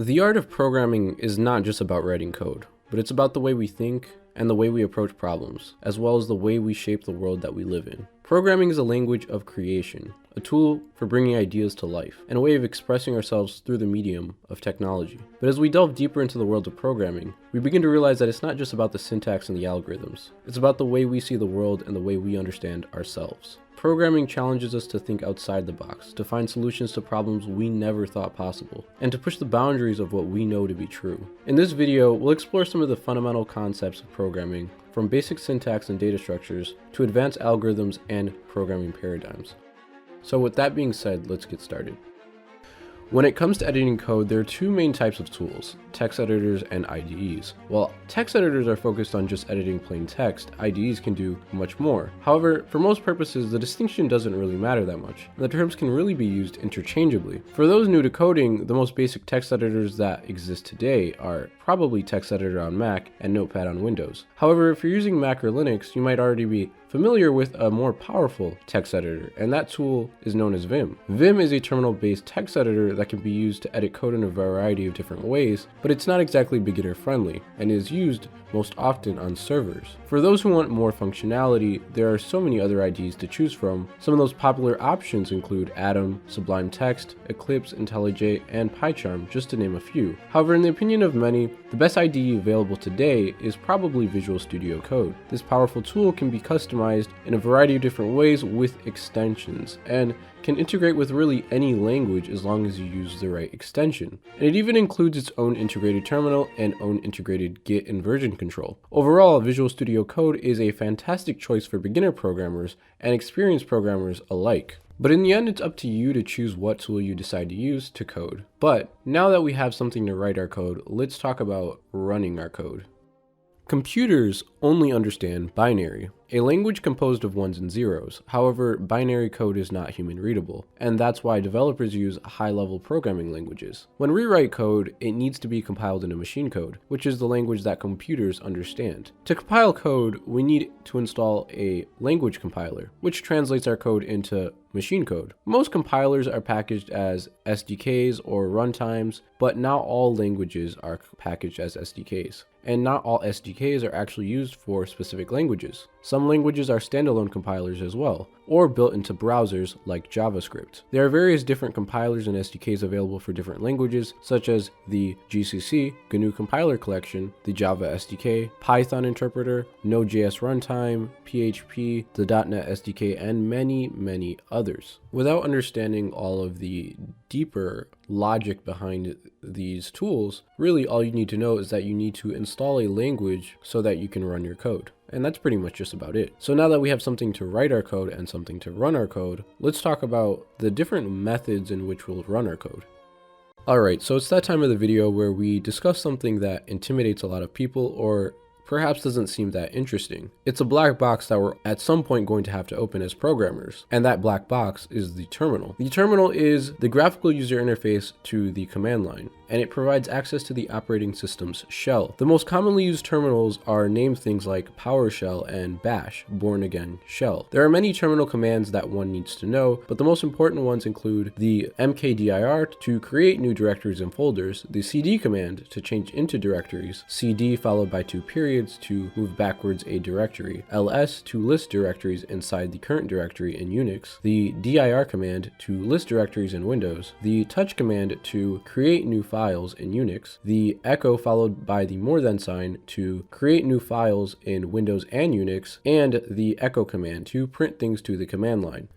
The art of programming is not just about writing code, but it's about the way we think and the way we approach problems, as well as the way we shape the world that we live in. Programming is a language of creation, a tool for bringing ideas to life, and a way of expressing ourselves through the medium of technology. But as we delve deeper into the world of programming, we begin to realize that it's not just about the syntax and the algorithms. It's about the way we see the world and the way we understand ourselves. Programming challenges us to think outside the box, to find solutions to problems we never thought possible, and to push the boundaries of what we know to be true. In this video, we'll explore some of the fundamental concepts of programming, from basic syntax and data structures to advanced algorithms and programming paradigms. So with that being said, let's get started. When it comes to editing code, there are two main types of tools, text editors and IDEs. While text editors are focused on just editing plain text, IDEs can do much more. However, for most purposes, the distinction doesn't really matter that much, and the terms can really be used interchangeably. For those new to coding, the most basic text editors that exist today are probably Text Editor on Mac and Notepad on Windows. However, if you're using Mac or Linux, you might already be familiar with a more powerful text editor, and that tool is known as Vim. Vim is a terminal-based text editor that can be used to edit code in a variety of different ways, but it's not exactly beginner-friendly, and is used most often on servers. For those who want more functionality, there are so many other IDEs to choose from. Some of those popular options include Atom, Sublime Text, Eclipse, IntelliJ, and PyCharm, just to name a few. However, in the opinion of many, the best IDE available today is probably Visual Studio Code. This powerful tool can be customized in a variety of different ways with extensions, and can integrate with really any language as long as you use the right extension. And it even includes its own integrated terminal and own integrated Git and version control. Overall, Visual Studio Code is a fantastic choice for beginner programmers and experienced programmers alike. But in the end, it's up to you to choose what tool you decide to use to code. But now that we have something to write our code, let's talk about running our code. Computers only understand binary, a language composed of ones and zeros. However, binary code is not human readable, and that's why developers use high-level programming languages. When we write code, it needs to be compiled into machine code, which is the language that computers understand. To compile code, we need to install a language compiler, which translates our code into machine code. Most compilers are packaged as SDKs or runtimes, but not all languages are packaged as SDKs. And not all SDKs are actually used for specific languages. Some languages are standalone compilers as well, or built into browsers like JavaScript. There are various different compilers and SDKs available for different languages, such as the GCC, GNU Compiler Collection, the Java SDK, Python Interpreter, Node.js Runtime, PHP, the .NET SDK, and many others. Without understanding all of the deeper logic behind these tools, really all you need to know is that you need to install a language so that you can run your code. And that's pretty much just about it. So now that we have something to write our code and something to run our code, let's talk about the different methods in which we'll run our code. Alright, so it's that time of the video where we discuss something that intimidates a lot of people or perhaps doesn't seem that interesting. It's a black box that we're at some point going to have to open as programmers, and that black box is the terminal. The terminal is the graphical user interface to the command line, and it provides access to the operating system's shell. The most commonly used terminals are named things like PowerShell and Bash, Born Again Shell. There are many terminal commands that one needs to know, but the most important ones include the mkdir to create new directories and folders, the cd command to change into directories, cd followed by two periods to move backwards a directory, ls to list directories inside the current directory in Unix, the dir command to list directories in Windows, the touch command to create new files in Unix, the echo followed by the more than sign to create new files in Windows and Unix, and the echo command to print things to the command line.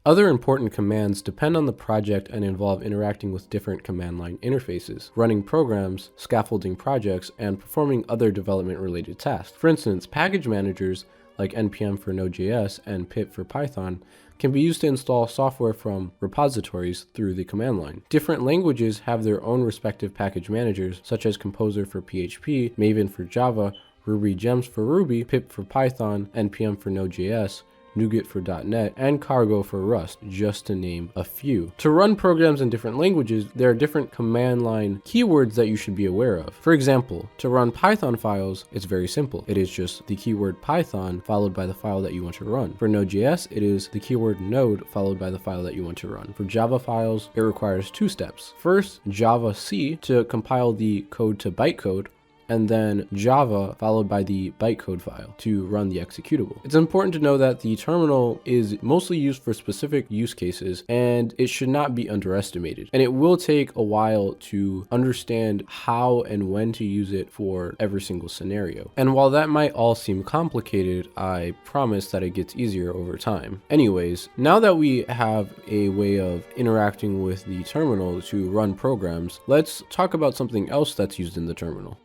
Other important commands depend on the project and involve interacting with different command line interfaces, running programs, scaffolding projects, and performing other development-related tasks. For instance, package managers like npm for Node.js and pip for Python can be used to install software from repositories through the command line. Different languages have their own respective package managers, such as Composer for PHP, Maven for Java, Ruby Gems for Ruby, pip for Python, npm for Node.js, NuGet for .NET, and Cargo for Rust, just to name a few. To run programs in different languages, there are different command line keywords that you should be aware of. For example, to run Python files, it's very simple. It is just the keyword Python followed by the file that you want to run. For Node.js, it is the keyword node followed by the file that you want to run. For Java files, it requires two steps. First, Java C to compile the code to bytecode, and then Java followed by the bytecode file to run the executable. It's important to know that the terminal is mostly used for specific use cases, and it should not be underestimated. And it will take a while to understand how and when to use it for every single scenario. And while that might all seem complicated, I promise that it gets easier over time. Anyways, now that we have a way of interacting with the terminal to run programs, let's talk about something else that's used in the terminal.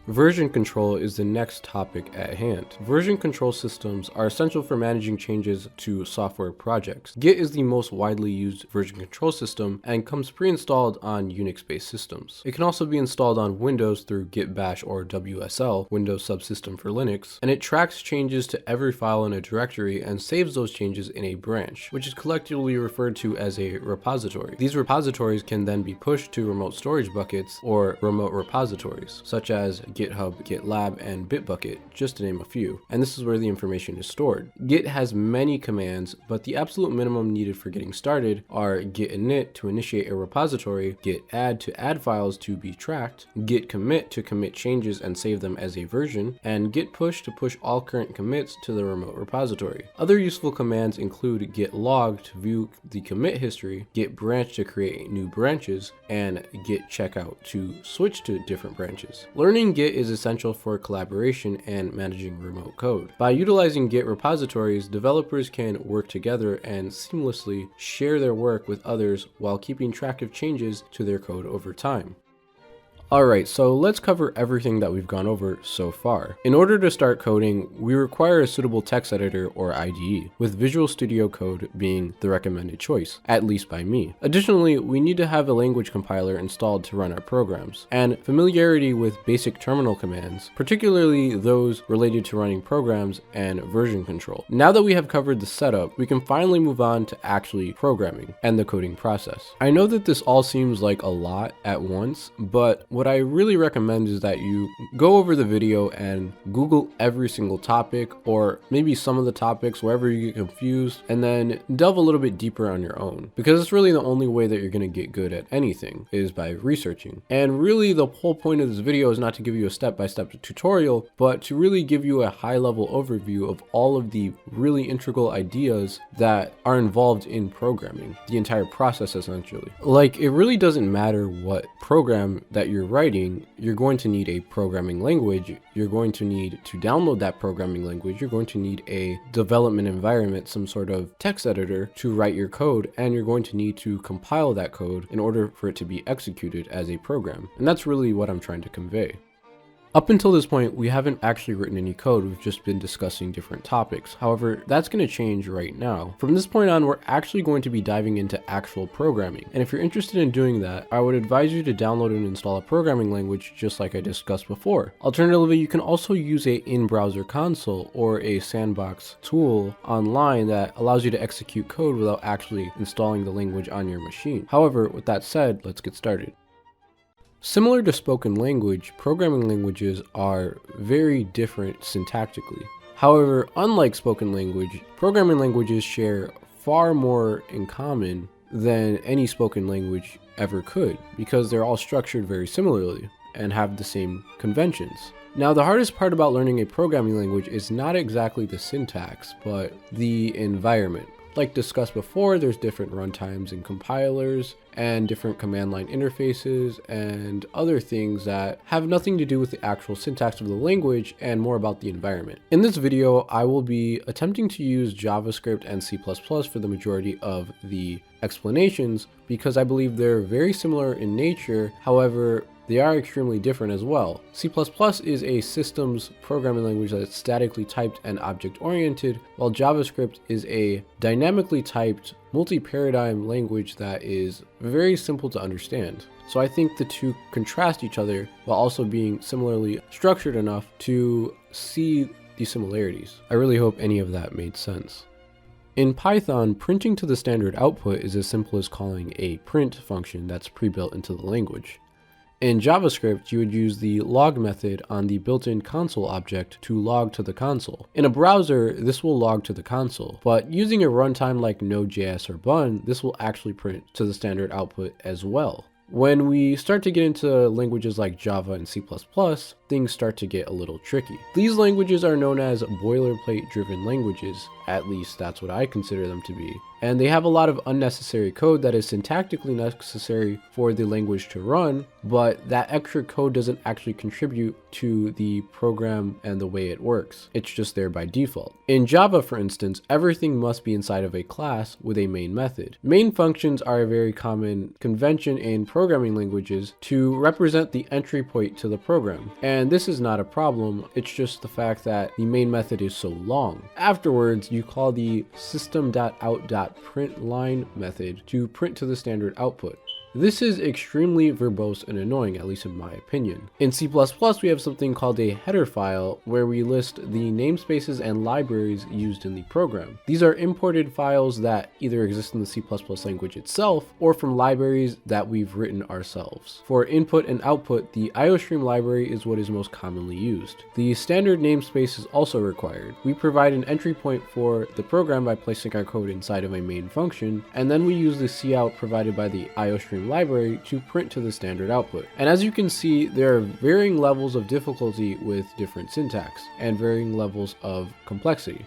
Version control is the next topic at hand. Version control systems are essential for managing changes to software projects. Git is the most widely used version control system and comes pre-installed on Unix-based systems. It can also be installed on Windows through Git Bash or WSL, Windows Subsystem for Linux, and it tracks changes to every file in a directory and saves those changes in a branch, which is collectively referred to as a repository. These repositories can then be pushed to remote storage buckets or remote repositories, such as GitHub, GitLab, and Bitbucket, just to name a few, and this is where the information is stored. Git has many commands, but the absolute minimum needed for getting started are git init to initiate a repository, git add to add files to be tracked, git commit to commit changes and save them as a version, and git push to push all current commits to the remote repository. Other useful commands include git log to view the commit history, git branch to create new branches, and git checkout to switch to different branches. Learning Git is essential for collaboration and managing remote code. By utilizing Git repositories, developers can work together and seamlessly share their work with others while keeping track of changes to their code over time. Alright, so let's cover everything that we've gone over so far. In order to start coding, we require a suitable text editor or IDE, with Visual Studio Code being the recommended choice, at least by me. Additionally, we need to have a language compiler installed to run our programs, and familiarity with basic terminal commands, particularly those related to running programs and version control. Now that we have covered the setup, we can finally move on to actually programming and the coding process. I know that this all seems like a lot at once, but what I really recommend is that you go over the video and Google every single topic, or maybe some of the topics wherever you get confused, and then delve a little bit deeper on your own, because it's really the only way that you're going to get good at anything is by researching. And really the whole point of this video is not to give you a step-by-step tutorial, but to really give you a high-level overview of all of the really integral ideas that are involved in programming, the entire process essentially. Like, it really doesn't matter what program that you're writing, you're going to need a programming language, you're going to need to download that programming language, you're going to need a development environment, some sort of text editor to write your code, and you're going to need to compile that code in order for it to be executed as a program. And that's really what I'm trying to convey. Up until this point, we haven't actually written any code, we've just been discussing different topics. However, that's going to change right now. From this point on, we're actually going to be diving into actual programming. And if you're interested in doing that, I would advise you to download and install a programming language just like I discussed before. Alternatively, you can also use a in-browser console or a sandbox tool online that allows you to execute code without actually installing the language on your machine. However, with that said, let's get started. Similar to spoken language, programming languages are very different syntactically. However, unlike spoken language, programming languages share far more in common than any spoken language ever could, because they're all structured very similarly and have the same conventions. Now, the hardest part about learning a programming language is not exactly the syntax, but the environment. Like discussed before, there's different runtimes and compilers and different command line interfaces and other things that have nothing to do with the actual syntax of the language and more about the environment. In this video, I will be attempting to use JavaScript and C++ for the majority of the explanations because I believe they're very similar in nature. However, they are extremely different as well. C++ is a systems programming language that's statically typed and object-oriented, while JavaScript is a dynamically typed, multi-paradigm language that is very simple to understand. So I think the two contrast each other while also being similarly structured enough to see the similarities. I really hope any of that made sense. In Python, printing to the standard output is as simple as calling a print function that's pre-built into the language. In JavaScript, you would use the log method on the built-in console object to log to the console. In a browser, this will log to the console, but using a runtime like Node.js or Bun, this will actually print to the standard output as well. When we start to get into languages like Java and C++, things start to get a little tricky. These languages are known as boilerplate-driven languages, at least that's what I consider them to be, and they have a lot of unnecessary code that is syntactically necessary for the language to run, but that extra code doesn't actually contribute to the program and the way it works. It's just there by default. In Java, for instance, everything must be inside of a class with a main method. Main functions are a very common convention in programming languages to represent the entry point to the program, and this is not a problem, it's just the fact that the main method is so long. Afterwards, you call the system.out.println method to print to the standard output. This is extremely verbose and annoying, at least in my opinion. In C++, we have something called a header file where we list the namespaces and libraries used in the program. These are imported files that either exist in the C++ language itself or from libraries that we've written ourselves. For input and output, the IOStream library is what is most commonly used. The standard namespace is also required. We provide an entry point for the program by placing our code inside of a main function, and then we use the cout provided by the IOStream library to print to the standard output. And as you can see, there are varying levels of difficulty with different syntax and varying levels of complexity.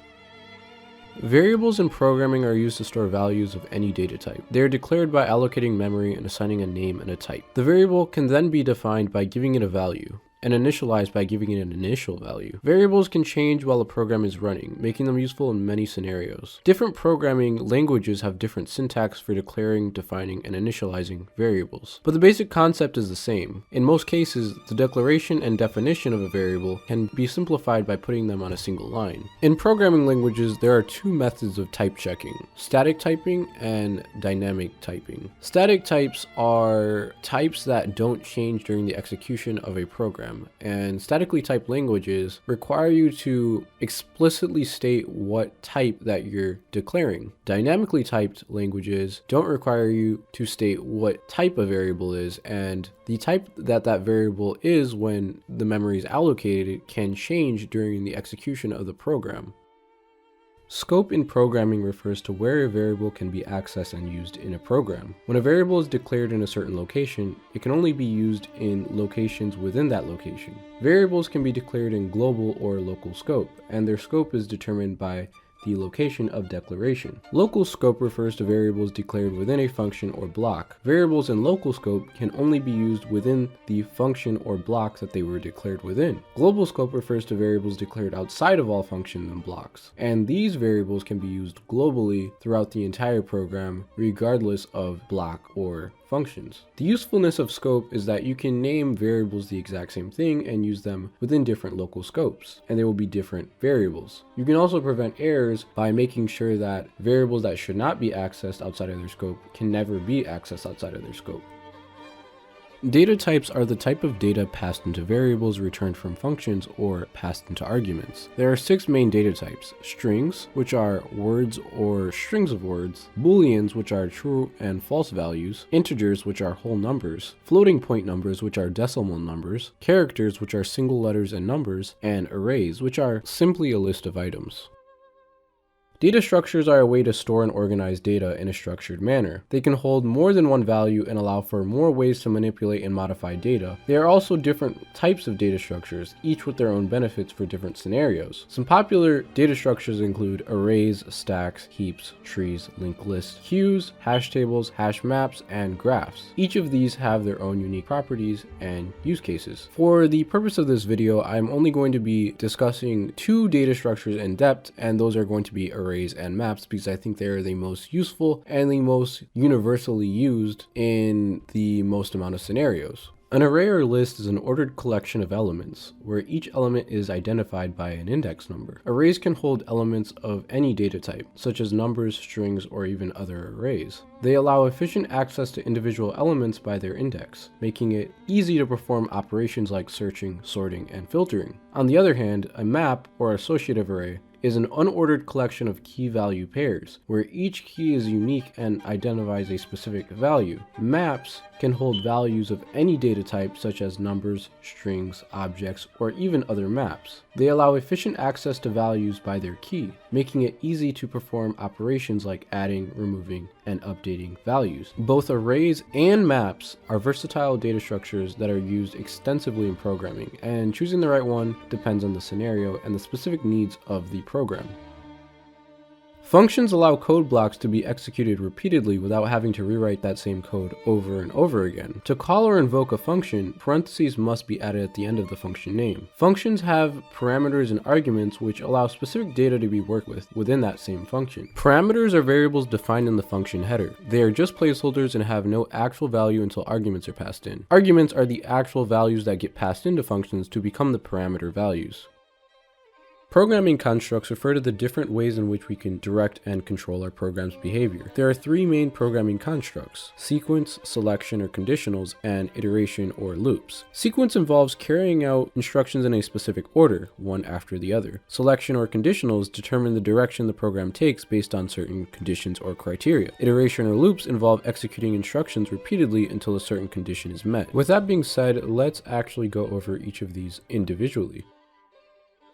Variables in programming are used to store values of any data type. They are declared by allocating memory and assigning a name and a type. The variable can then be defined by giving it a value, and initialized by giving it an initial value. Variables can change while a program is running, making them useful in many scenarios. Different programming languages have different syntax for declaring, defining, and initializing variables, but the basic concept is the same. In most cases, the declaration and definition of a variable can be simplified by putting them on a single line. In programming languages, there are two methods of type checking: static typing and dynamic typing. Static types are types that don't change during the execution of a program, and statically typed languages require you to explicitly state what type that you're declaring. Dynamically typed languages don't require you to state what type a variable is, and the type that that variable is when the memory is allocated can change during the execution of the program. Scope in programming refers to where a variable can be accessed and used in a program. When a variable is declared in a certain location, it can only be used in locations within that location. Variables can be declared in global or local scope, and their scope is determined by the location of declaration. Local scope refers to variables declared within a function or block. Variables in local scope can only be used within the function or block that they were declared within. Global scope refers to variables declared outside of all functions and blocks, and these variables can be used globally throughout the entire program, regardless of block or functions. The usefulness of scope is that you can name variables the exact same thing and use them within different local scopes, and they will be different variables. You can also prevent errors by making sure that variables that should not be accessed outside of their scope can never be accessed outside of their scope. Data types are the type of data passed into variables returned from functions or passed into arguments. There are 6 main data types: strings, which are words or strings of words; booleans, which are true and false values; integers, which are whole numbers; floating point numbers, which are decimal numbers; characters, which are single letters and numbers; and arrays, which are simply a list of items. Data structures are a way to store and organize data in a structured manner. They can hold more than one value and allow for more ways to manipulate and modify data. There are also different types of data structures, each with their own benefits for different scenarios. Some popular data structures include arrays, stacks, heaps, trees, linked lists, queues, hash tables, hash maps, and graphs. Each of these have their own unique properties and use cases. For the purpose of this video, I'm only going to be discussing 2 data structures in depth, and those are going to be arrays and maps, because I think they're the most useful and the most universally used in the most amount of scenarios. An array or list is an ordered collection of elements, where each element is identified by an index number. Arrays can hold elements of any data type, such as numbers, strings, or even other arrays. They allow efficient access to individual elements by their index, making it easy to perform operations like searching, sorting, and filtering. On the other hand, a map, or associative array, is an unordered collection of key-value pairs, where each key is unique and identifies a specific value. Maps can hold values of any data type such as numbers, strings, objects, or even other maps. They allow efficient access to values by their key, making it easy to perform operations like adding, removing, and updating values. Both arrays and maps are versatile data structures that are used extensively in programming, and choosing the right one depends on the scenario and the specific needs of the program. Functions allow code blocks to be executed repeatedly without having to rewrite that same code over and over again. To call or invoke a function, parentheses must be added at the end of the function name. Functions have parameters and arguments which allow specific data to be worked with within that same function. Parameters are variables defined in the function header. They are just placeholders and have no actual value until arguments are passed in. Arguments are the actual values that get passed into functions to become the parameter values. Programming constructs refer to the different ways in which we can direct and control our program's behavior. There are three main programming constructs: sequence, selection or conditionals, and iteration or loops. Sequence involves carrying out instructions in a specific order, one after the other. Selection or conditionals determine the direction the program takes based on certain conditions or criteria. Iteration or loops involve executing instructions repeatedly until a certain condition is met. With that being said, let's actually go over each of these individually.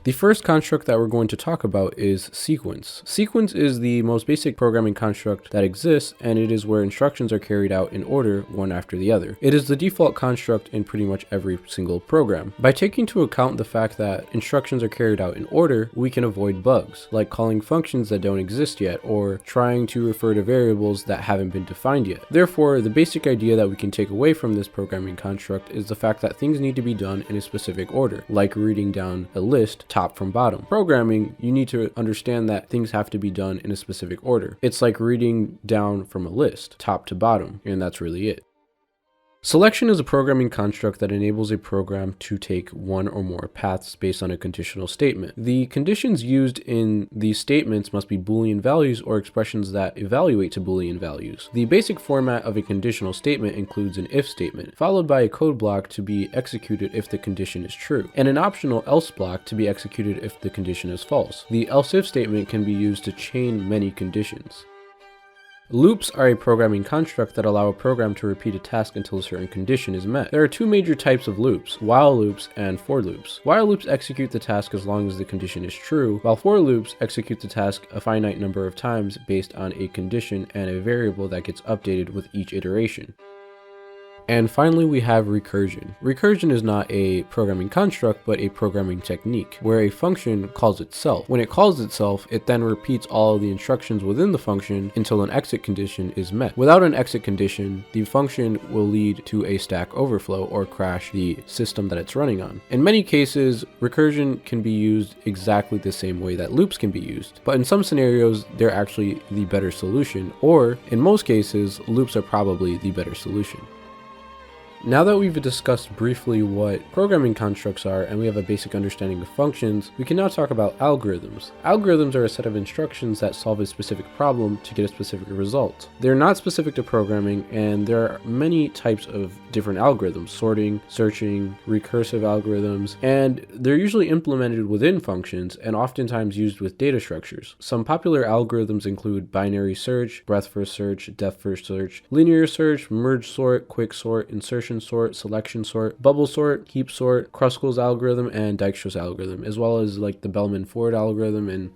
The first construct that we're going to talk about is sequence. Sequence is the most basic programming construct that exists, and it is where instructions are carried out in order, one after the other. It is the default construct in pretty much every single program. By taking into account the fact that instructions are carried out in order, we can avoid bugs, like calling functions that don't exist yet, or trying to refer to variables that haven't been defined yet. Therefore, the basic idea that we can take away from this programming construct is the fact that things need to be done in a specific order, like reading down a list top from bottom. Programming, you need to understand that things have to be done in a specific order. It's like reading down from a list, top to bottom, and that's really it. Selection is a programming construct that enables a program to take one or more paths based on a conditional statement. The conditions used in these statements must be Boolean values or expressions that evaluate to Boolean values. The basic format of a conditional statement includes an if statement, followed by a code block to be executed if the condition is true, and an optional else block to be executed if the condition is false. The else if statement can be used to chain many conditions. Loops are a programming construct that allow a program to repeat a task until a certain condition is met. There are two major types of loops: while loops and for loops. While loops execute the task as long as the condition is true, while for loops execute the task a finite number of times based on a condition and a variable that gets updated with each iteration. And finally, we have recursion. Recursion is not a programming construct, but a programming technique, where a function calls itself. When it calls itself, it then repeats all of the instructions within the function until an exit condition is met. Without an exit condition, the function will lead to a Stack Overflow or crash the system that it's running on. In many cases, recursion can be used exactly the same way that loops can be used, but in some scenarios, they're actually the better solution, or in most cases, loops are probably the better solution. Now that we've discussed briefly what programming constructs are and we have a basic understanding of functions, we can now talk about algorithms. Algorithms are a set of instructions that solve a specific problem to get a specific result. They're not specific to programming, and there are many types of different algorithms: sorting, searching, recursive algorithms, and they're usually implemented within functions and oftentimes used with data structures. Some popular algorithms include binary search, breadth first search, depth first search, linear search, merge sort, quick sort, insertion sort, selection sort, bubble sort, heap sort, Kruskal's algorithm, and Dijkstra's algorithm, as well as like the Bellman-Ford algorithm, and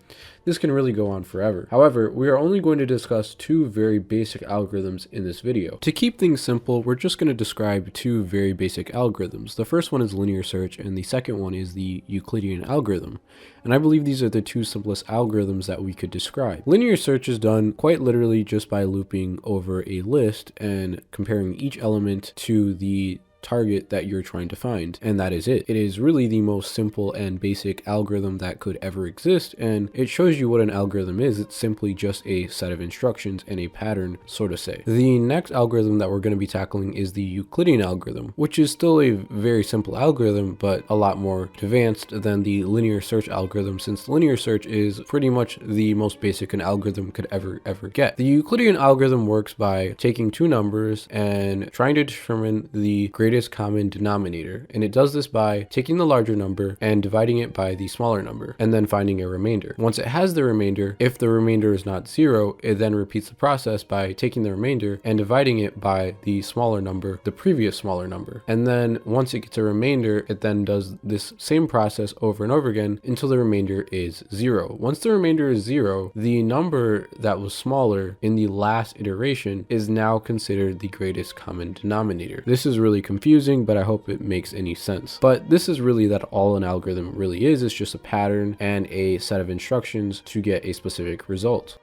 this can really go on forever. However, we are only going to discuss two very basic algorithms in this video. To keep things simple, we're just going to describe two very basic algorithms. The first one is linear search, and the second one is the Euclidean algorithm. And I believe these are the two simplest algorithms that we could describe. Linear search is done quite literally just by looping over a list and comparing each element to the target that you're trying to find, and that is it. It is really the most simple and basic algorithm that could ever exist, and it shows you what an algorithm is. It's simply just a set of instructions and a pattern, so to say. The next algorithm that we're going to be tackling is the Euclidean algorithm, which is still a very simple algorithm, but a lot more advanced than the linear search algorithm, since linear search is pretty much the most basic an algorithm could ever get. The Euclidean algorithm works by taking two numbers and trying to determine the greatest greatest common denominator, and it does this by taking the larger number and dividing it by the smaller number, and then finding a remainder. Once it has the remainder, if the remainder is not 0, it then repeats the process by taking the remainder and dividing it by the smaller number, the previous smaller number. And then once it gets a remainder, it then does this same process over and over again until the remainder is 0. Once the remainder is 0, the number that was smaller in the last iteration is now considered the greatest common denominator. This is really confusing, but I hope it makes any sense. But this is really that all an algorithm really is. It's just a pattern and a set of instructions to get a specific result.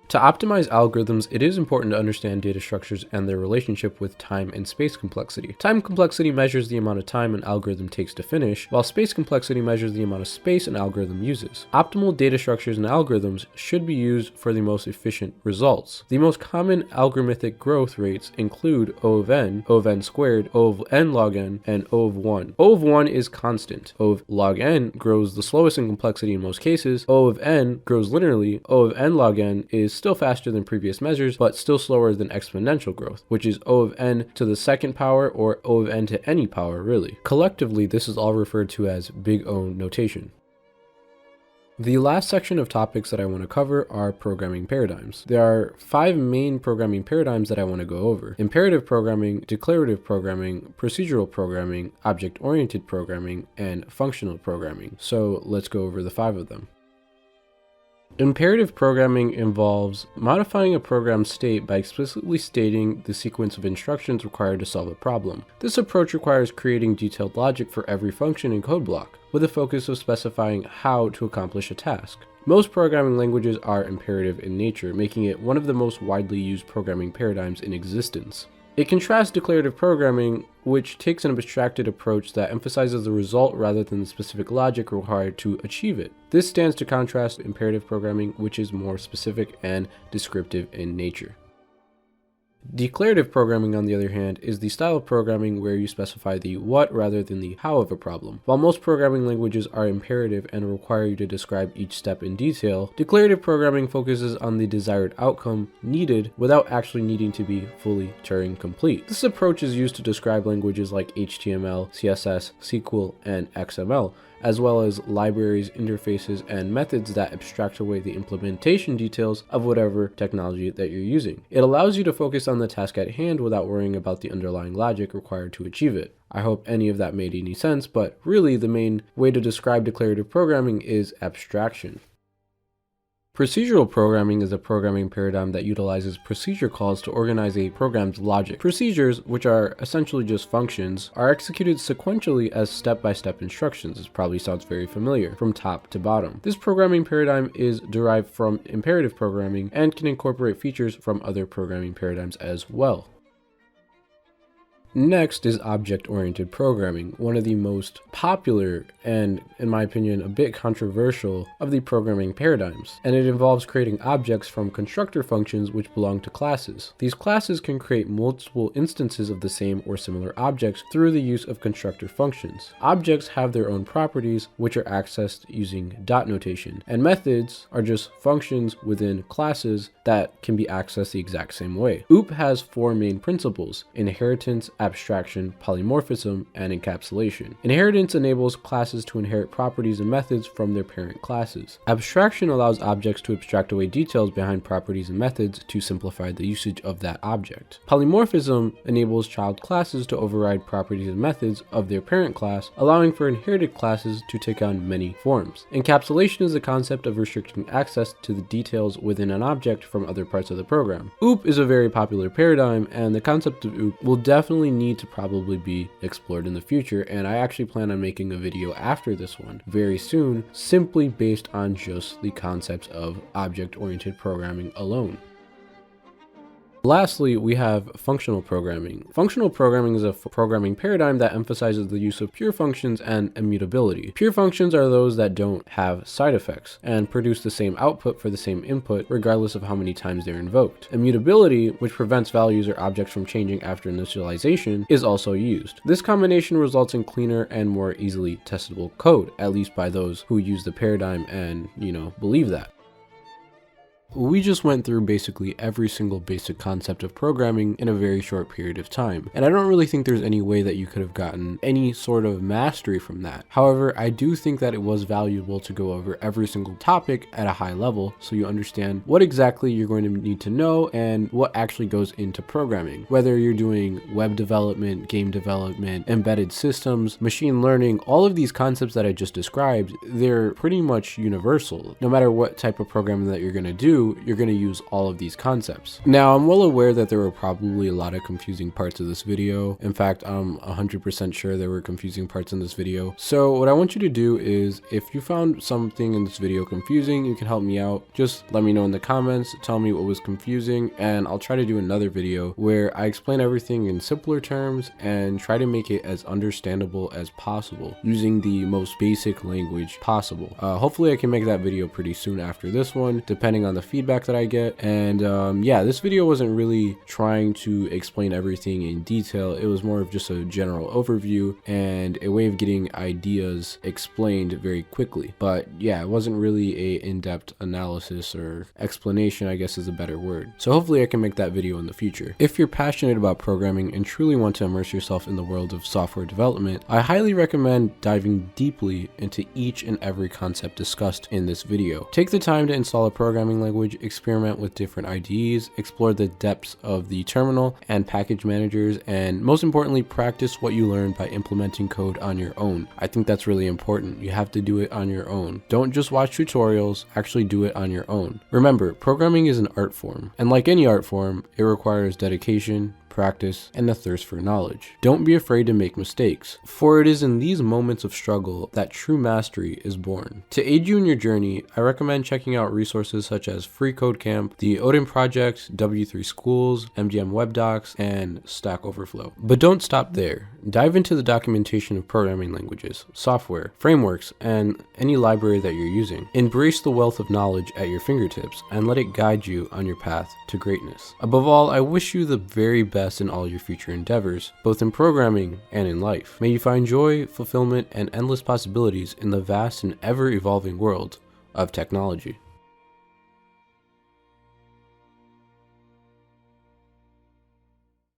To optimize algorithms, it is important to understand data structures and their relationship with time and space complexity. Time complexity measures the amount of time an algorithm takes to finish, while space complexity measures the amount of space an algorithm uses. Optimal data structures and algorithms should be used for the most efficient results. The most common algorithmic growth rates include O of n squared, O of n log n, and O of 1. O of 1 is constant. O of log n grows the slowest in complexity in most cases. O of n grows linearly. O of n log n is still faster than previous measures, but still slower than exponential growth, which is O of n to the second power, or O of n to any power, really. Collectively, this is all referred to as big O notation. The last section of topics that I want to cover are programming paradigms. There are 5 main programming paradigms that I want to go over: imperative programming, declarative programming, procedural programming, object-oriented programming, and functional programming. So let's go over the 5 of them. Imperative programming involves modifying a program's state by explicitly stating the sequence of instructions required to solve a problem. This approach requires creating detailed logic for every function and code block, with a focus of specifying how to accomplish a task. Most programming languages are imperative in nature, making it one of the most widely used programming paradigms in existence. It contrasts declarative programming, which takes an abstracted approach that emphasizes the result rather than the specific logic required to achieve it. This stands to contrast imperative programming, which is more specific and descriptive in nature. Declarative programming, on the other hand, is the style of programming where you specify the what rather than the how of a problem. While most programming languages are imperative and require you to describe each step in detail, declarative programming focuses on the desired outcome needed without actually needing to be fully Turing complete. This approach is used to describe languages like HTML, CSS, SQL, and XML, as well as libraries, interfaces, and methods that abstract away the implementation details of whatever technology that you're using. It allows you to focus on the task at hand without worrying about the underlying logic required to achieve it. I hope any of that made any sense, but really the main way to describe declarative programming is abstraction. Procedural programming is a programming paradigm that utilizes procedure calls to organize a program's logic. Procedures, which are essentially just functions, are executed sequentially as step-by-step instructions. This probably sounds very familiar, from top to bottom. This programming paradigm is derived from imperative programming and can incorporate features from other programming paradigms as well. Next is object-oriented programming, one of the most popular and, in my opinion, a bit controversial of the programming paradigms, and it involves creating objects from constructor functions which belong to classes. These classes can create multiple instances of the same or similar objects through the use of constructor functions. Objects have their own properties, which are accessed using dot notation, and methods are just functions within classes that can be accessed the exact same way. OOP has 4 main principles: inheritance, abstraction, polymorphism, and encapsulation. Inheritance enables classes to inherit properties and methods from their parent classes. Abstraction allows objects to abstract away details behind properties and methods to simplify the usage of that object. Polymorphism enables child classes to override properties and methods of their parent class, allowing for inherited classes to take on many forms. Encapsulation is the concept of restricting access to the details within an object from other parts of the program. OOP is a very popular paradigm, and the concept of OOP will definitely need to probably be explored in the future, and I actually plan on making a video after this one very soon, simply based on just the concepts of object-oriented programming alone. Lastly, we have functional programming. Functional programming is a programming paradigm that emphasizes the use of pure functions and immutability. Pure functions are those that don't have side effects and produce the same output for the same input regardless of how many times they're invoked. Immutability, which prevents values or objects from changing after initialization, is also used. This combination results in cleaner and more easily testable code, at least by those who use the paradigm and, believe that. we just went through basically every single basic concept of programming in a very short period of time. And I don't really think there's any way that you could have gotten any sort of mastery from that. However, I do think that it was valuable to go over every single topic at a high level so you understand what exactly you're going to need to know and what actually goes into programming. Whether you're doing web development, game development, embedded systems, machine learning, all of these concepts that I just described, they're pretty much universal. No matter what type of programming that you're going to do, you're going to use all of these concepts. Now, I'm well aware that there were probably a lot of confusing parts of this video. In fact, I'm 100% sure there were confusing parts in this video. So what I want you to do is, if you found something in this video confusing, you can help me out. Just let me know in the comments, tell me what was confusing, and I'll try to do another video where I explain everything in simpler terms and try to make it as understandable as possible using the most basic language possible. Hopefully I can make that video pretty soon after this one, depending on the feedback that I get. And yeah, this video wasn't really trying to explain everything in detail. It was more of just a general overview and a way of getting ideas explained very quickly. But yeah, it wasn't really a in-depth analysis or explanation, I guess is a better word. So hopefully I can make that video in the future. If you're passionate about programming and truly want to immerse yourself in the world of software development, I highly recommend diving deeply into each and every concept discussed in this video. Take the time to install a programming language, experiment with different IDEs, explore the depths of the terminal and package managers, and most importantly, practice what you learn by implementing code on your own. I think that's really important. You have to do it on your own. Don't just watch tutorials, actually do it on your own. Remember, programming is an art form, and like any art form, it requires dedication, practice, and a thirst for knowledge. Don't be afraid to make mistakes, for it is in these moments of struggle that true mastery is born. To aid you in your journey, I recommend checking out resources such as Free Code Camp, the Odin Project, W3 Schools, MDM Web Docs, and Stack Overflow. But don't stop there. Dive into the documentation of programming languages, software, frameworks, and any library that you're using. Embrace the wealth of knowledge at your fingertips and let it guide you on your path to greatness. Above all, I wish you the very best in all your future endeavors, both in programming and in life. May you find joy, fulfillment, and endless possibilities in the vast and ever-evolving world of technology.